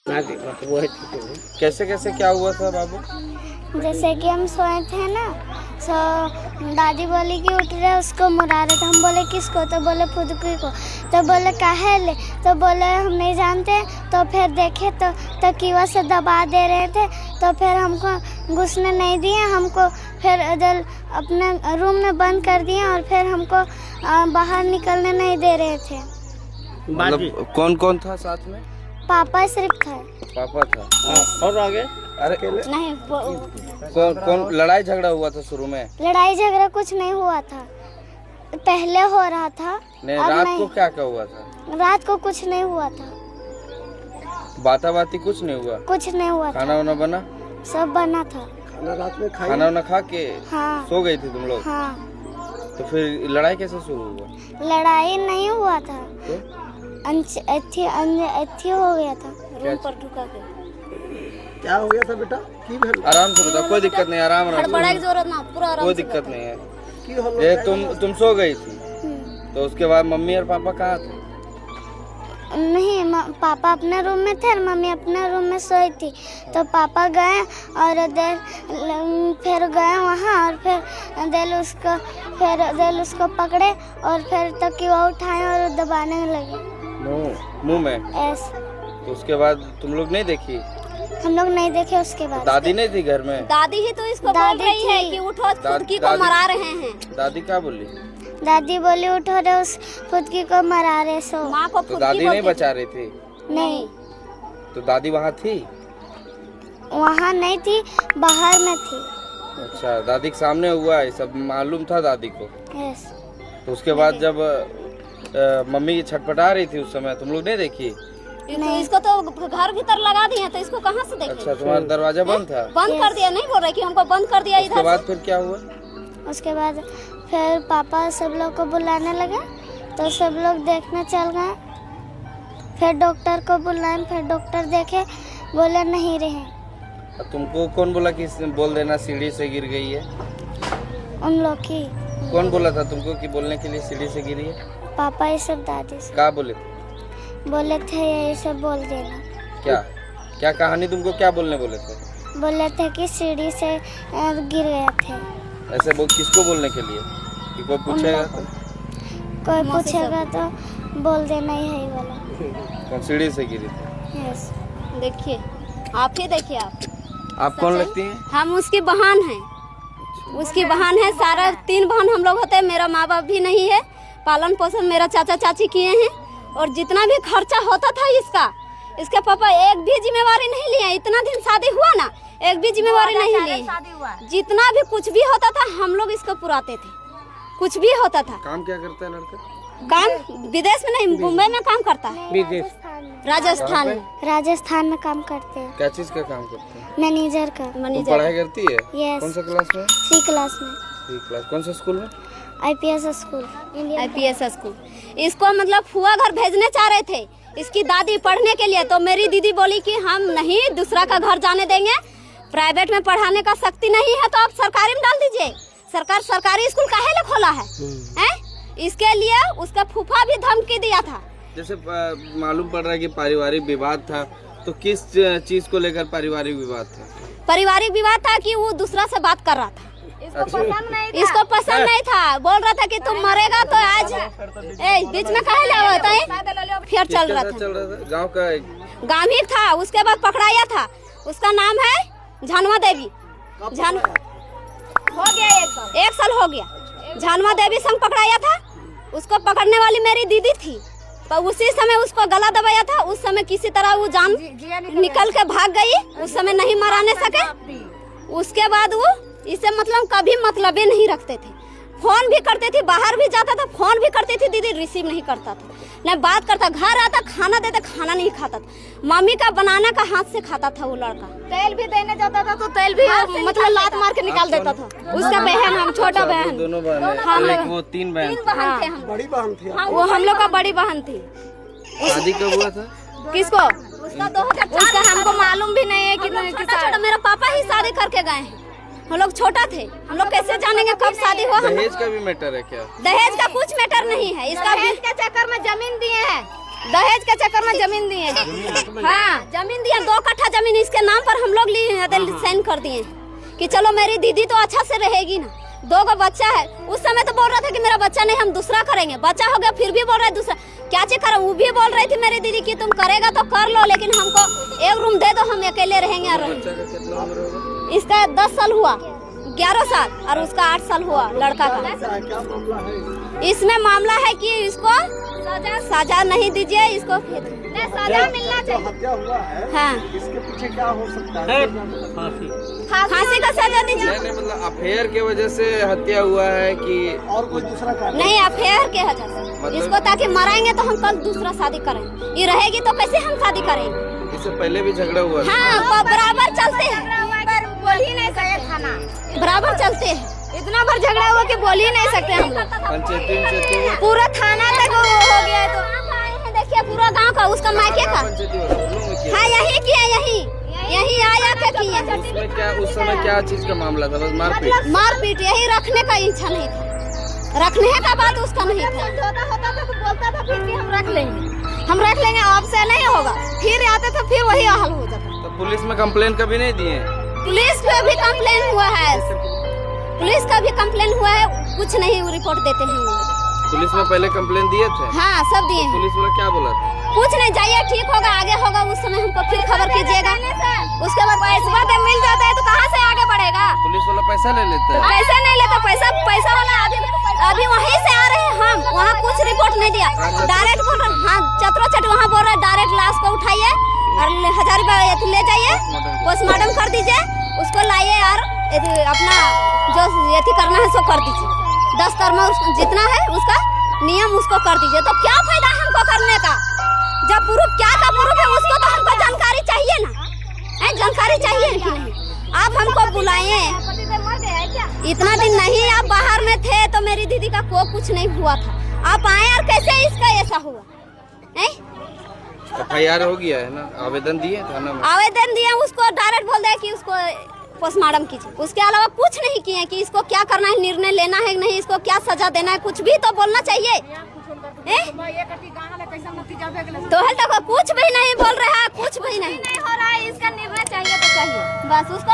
ना देखा तो वो है तो। कैसे कैसे क्या हुआ था बाबू? जैसे कि हम सोए थे ना, सो दादी बोली कि उठ रहे उसको मुड़ा रहे, तो हम बोले किसको, तो बोले फुदकी को। तो बोले काहे ले, तो बोले हम नहीं जानते। तो फिर देखे तो कीवा से दबा दे रहे थे, तो फिर हमको घुसने नहीं दिए, हमको फिर इधर अपने रूम में बंद कर दिए और फिर हमको बाहर निकलने नहीं दे रहे थे। मतलब कौन कौन था साथ में? पापा सिर्फ था। पापा था और आगे अरे नहीं, कौन लड़ाई झगड़ा हुआ था शुरू में? लड़ाई झगड़ा कुछ नहीं हुआ था, पहले हो रहा था। नहीं, अब रात नहीं। को क्या क्या हुआ था? रात को कुछ नहीं हुआ था, बाता बाती कुछ नहीं हुआ? कुछ नहीं हुआ खाना था, वाना बना? सब बना था। खाना रात में खाई। खाना वाना खा के हाँ सो गई थी तुम लोग? हाँ, तो फिर लड़ाई कैसे शुरू हुआ? लड़ाई नहीं हुआ था, तो? अच्छी हो गया था। रूम पर ढुका के क्या हो गया था बेटा? की भेल आराम से बताओ, कोई दिक्कत नहीं, आराम बड़ा की जरूरत ना, पूरा आराम कोई से दिक्कत नहीं है। की होलो? ये तुम सो गई थी, तो उसके बाद मम्मी और पापा कहाँ थे? नहीं, पापा अपने रूम में थे और मम्मी अपने रूम में सोई थी। तो पापा गए और फिर गए वहाँ और फिर उसको पकड़े और फिर तकिया उठाए और दबाने लगे मुंह में। ऐसे तो उसके बाद तुम लोग नहीं देखी? हम लोग नहीं देखे। उसके बाद दादी नहीं थी घर में? दादी ही तो इसको बोल रही है कि उठो, फुदकी को मरा रहे हैं। दादी क्या बोली? दादी बोली उठो रे, उस फुदकी को मरा रहे सो। माँ को तो दादी नहीं बचा रही थी? नहीं, तो दादी वहाँ थी? वहाँ नहीं थी, बाहर में थी। अच्छा, दादी के सामने हुआ है सब मालूम था दादी को? यस। तो उसके बाद जब मम्मी छटपटा रही थी उस समय तुम लोग नहीं देखी? इसको तो घर भीतर लगा दिए, तो इसको कहाँ से देखें? अच्छा, तुम्हारा दरवाजा बंद था? बंद कर दिया, नहीं बोल रहे कि हमको बंद कर दिया उसके इधर बाद फिर क्या हुआ? उसके बाद फिर पापा सब लोग को बुलाने लगे, तो सब लोग देखने चल गए। फिर डॉक्टर को बुलाए, फिर डॉक्टर देखे, बोले नहीं रहे। तुमको कौन बोला कि बोल देना सीढ़ी से गिर गई है? उन लोग की कौन बोला था तुमको कि बोलने के लिए सीढ़ी से गिरी है? पापा ये सब दादी से क्या बोले? बोले थे ये सब बोल देना। क्या क्या कहानी तुमको क्या बोलने बोले थे? बोले थे कि सीढ़ी से गिर गए थे। ऐसे किसको बोलने के लिए कि कोई पूछेगा तो? कोई पूछेगा तो बोल देना यही वाला। कौन सीढ़ी से गिरी थी? यस। देखिए, आप ही देखिए। आप कौन लगती हैं? हम उसकी बहन हैं, उसकी बहन है। सारा 3 बहन हम लोग होते हैं। मेरा माँ बाप भी नहीं है, पालन पोषण मेरा चाचा चाची किए हैं। और जितना भी खर्चा होता था इसके पापा एक भी जिम्मेवारी नहीं लिए। इतना दिन शादी हुआ ना, एक भी जिम्मेवारी नहीं ली। जितना भी कुछ भी होता था हम लोग इसको पुराते थे, कुछ भी होता था। काम क्या करता है लड़का? काम विदेश में नहीं, मुंबई में काम करता है। विदेश राजस्थान में। राजस्थान में काम करते हैं, क्या चीज का काम करते हैं? मैनेजर का। तुम पढ़ाई करती है? यस। कौन सा क्लास में? 3 क्लास में। 3 क्लास। कौन सा स्कूल में? IPS school. IPS school. इसको मतलब फुआ घर भेजने चाह रहे थे इसकी दादी पढ़ने के लिए। तो मेरी दीदी बोली कि हम नहीं दूसरा का घर जाने देंगे, प्राइवेट में पढ़ाने का शक्ति नहीं है, तो आप सरकारी में डाल दीजिए। सरकारी स्कूल काहे लिए खोला है? इसके लिए उसका फूफा भी धमकी दिया था। जैसे मालूम पड़ रहा है कि पारिवारिक विवाद था, तो किस चीज को लेकर पारिवारिक विवाद था? पारिवारिक विवाद था कि वो दूसरा से बात कर रहा था। इसको पसंद नहीं था। बोल रहा था कि तुम मरेगा तो आज बीच में काहे ले होता है? फिर चल रहा था। गाँव का गाँव ही था। उसके बाद पकड़ाया था। उसका नाम है झानवा देवी। हो गया 1 साल हो गया। झानवा देवी संग पकड़ाया था। उसको पकड़ने वाली मेरी दीदी थी, तो उसी समय उसको गला दबाया था। उस समय किसी तरह वो जान निकल के भाग गई। उस समय नहीं मराने सके। उसके बाद वो इसे मतलब कभी मतलब ही नहीं रखते थे। फोन भी करते थे, बाहर भी जाता था, फोन भी करती थी, दीदी रिसीव नहीं करता था, नहीं बात करता। घर आता, खाना देते, खाना नहीं खाता था। मम्मी का बनाना का हाथ से खाता था वो लड़का। तेल भी देने जाता था तो तेल भी मतलब लात मार के निकाल देता था। उसका बहन, हम छोटा बहन, दोनों बहन। वो 3 बहन थे हम। बड़ी बहन थी। वो हम लोग का बड़ी बहन थी। शादी कब हुआ था? किसको? उसका हमको मालूम भी नहीं है कि मेरा पापा ही शादी करके गए हैं। हम लोग छोटा थे, हम लोग कैसे जानेंगे कब शादी हुआ? दहेज का भी मैटर है क्या? दहेज का कुछ मैटर नहीं है। इसका दहेज के चक्कर में जमीन दिए हैं। दहेज के चक्कर में जमीन दिए। हाँ जमीन दिया, 2 कट्ठा जमीन इसके नाम पर हम लोग लिए साइन कर दिए कि चलो मेरी दीदी तो अच्छा से रहेगी ना। 2 का बच्चा है, उस समय तो बोल रहा था कि मेरा बच्चा नहीं हम दूसरा करेंगे, बच्चा हो गया फिर भी बोल रहा है दूसरा क्या चीज करें। वो भी बोल रही थी मेरी दीदी कि तुम करेगा तो कर लो, लेकिन हमको 1 रूम दे दो, हम अकेले रहेंगे। बच्चा का कितना उम्र होगा? इसका 10 साल हुआ, 11 साल और उसका 8 साल हुआ लड़का का। क्या मामला है? इसमें मामला है कि इसको सजा नहीं दीजिए, इसको सजा मिलना जो हत्या हुआ है, हाँ इसके पीछे क्या हो सकता है? फांसी का सजा दीजिए। नहीं मतलब अफेयर के वजह से हत्या हुआ है कि और कोई दूसरा कारण? नहीं अफेयर के वजह से इसको, ताकि मराएंगे तो हम कल दूसरा शादी करें, ये रहेगी तो कैसे हम शादी करेंगे। इससे पहले भी झगड़ा हुआ था? हाँ बराबर चलते हैं, बोल ही नहीं सकते थाना, बराबर चलते हैं। इतना बार झगड़ा हुआ कि बोल ही नहीं सकते हम लोग। पंचायती पूरा थाना तक वो हो गया है। तो देखिए पूरा गांव का उसका मायके का हाँ यही किया, यही आया क्या किया। उसमें क्या उस समय क्या चीज का मामला था? बस मारपीट, यही रखने का इच्छा नहीं था, रखने का बात उसका नहीं था। होता था तो बोलता था फिर भी हम रख लेंगे, अब से नहीं होगा। फिर आते तो फिर वही हाल हो जाता। तो पुलिस में कंप्लेन कभी नहीं दिए? पुलिस पे भी कंप्लेन हुआ है, पुलिस का भी कंप्लेन हुआ है, कुछ नहीं रिपोर्ट देते हैं। पुलिस में पहले कंप्लेन दिए थे? हाँ सब दिए। पुलिस वाला क्या बोला था? कुछ नहीं, जाइए ठीक होगा, आगे होगा, उस समय हमको फिर खबर कीजिएगा। उसके बाद पैसा मिल जाता है तो कहाँ से आगे बढ़ेगा। पुलिस वाला पैसा ले लेता है? पैसा नहीं लेता, पैसा वाला अभी वहीं से आ रहे हैं हम, वहाँ कुछ रिपोर्ट नहीं दिया, डायरेक्ट बोल रहे। हाँ चतरोचट वहाँ बोल रहे डायरेक्ट लाश को उठाइए और 1000 रुपया ले जाइए, पोस्टमार्टम कर दीजिए, उसको लाइए और अपना जो ये करना है सो कर दीजिए। 10 कर्म जितना है उसका नियम उसको कर दीजिए। तो क्या फायदा हमको करने का, जब प्रूफ क्या का प्रूफ है, उसको तो हमको जानकारी चाहिए ना, जानकारी चाहिए कि नहीं। आप हमको बुलाए, इतना दिन नहीं आप बाहर में थे तो मेरी दीदी का कुछ नहीं हुआ था, आप आए और कैसे इसका ऐसा हुआ? FIR हो गया है ना, आवेदन दिए थाना में? आवेदन दिया, उसको डायरेक्ट बोल दिया कि उसको पोस्टमार्टम कीजिए, उसके अलावा कुछ नहीं किए कि इसको क्या करना है, निर्णय लेना है नहीं, इसको क्या सजा देना है, कुछ भी तो बोलना चाहिए। तो हल तक कुछ भी नहीं बोल रहा है, कुछ भी नहीं हो रहा है, इसका निर्णय चाहिए तो चाहिए बस उसको।